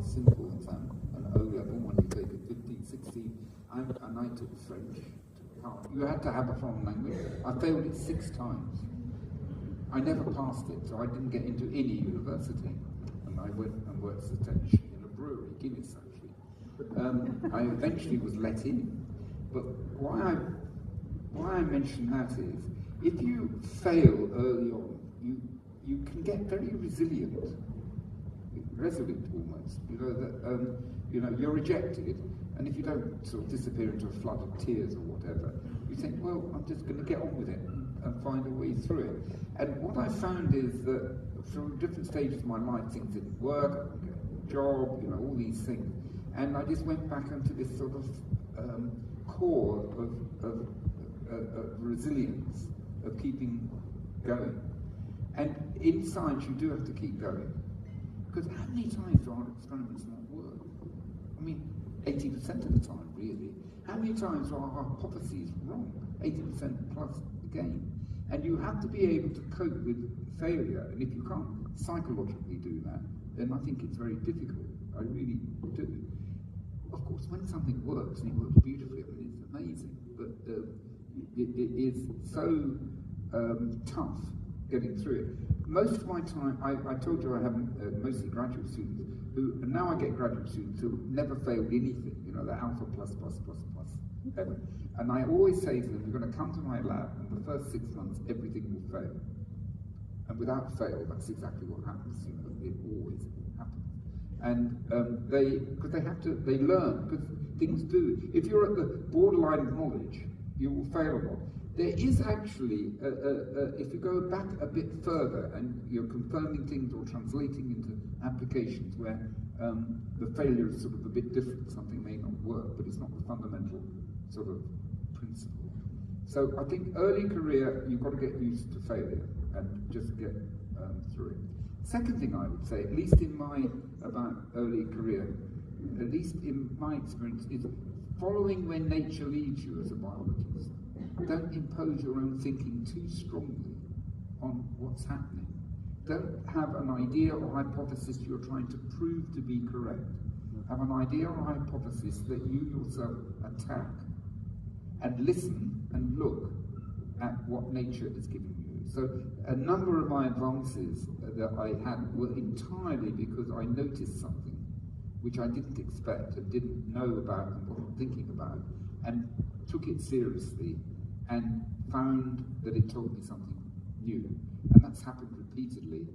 simple exam, an O-level, when you take it 15, 16, and I took French. You had to have a foreign language. I failed it 6 times. I never passed it, so I didn't get into any university. And I went and worked as a technician in a brewery, Guinness actually. I eventually was let in, but why I mention that is, if you fail early on, you can get very resilient, resolute almost. You're rejected, and if you don't sort of disappear into a flood of tears or whatever, you think, well, I'm just going to get on with it and find a way through it. And what I found is that through different stages of my life, things didn't work, I didn't get a job, all these things. And I just went back into this sort of core of resilience, of keeping going. And in science, you do have to keep going. Because how many times do our experiments not work? I mean, 80% of the time, really. How many times are our hypotheses wrong? 80% plus again. And you have to be able to cope with failure. And if you can't psychologically do that, then I think it's very difficult. I really do. Of course, when something works, and it works beautifully, I mean, it's amazing. But it is so tough getting through it. Most of my time, I told you I have mostly graduate students, and now I get graduate students who never failed anything, the alpha plus, ever. And I always say to them, you're going to come to my lab, and the first 6 months, everything will fail. And without fail, that's exactly what happens, it always happens. And they learn, because things do. If you're at the borderline of knowledge, you will fail a lot. There is actually, if you go back a bit further and you're confirming things or translating into applications where the failure is sort of a bit different, something may not work, but it's not the fundamental sort of principle. So I think early career, you've got to get used to failure and just get through it. Second thing I would say, at least in my early career, at least in my experience, is following where nature leads you as a biologist. Don't impose your own thinking too strongly on what's happening. Don't have an idea or hypothesis you're trying to prove to be correct. Have an idea or hypothesis that you yourself attack, and listen and look at what nature is giving you. So a number of my advances that I had were entirely because I noticed something which I didn't expect and didn't know about and wasn't thinking about, and took it seriously and found that it told me something new. And that's happened repeatedly.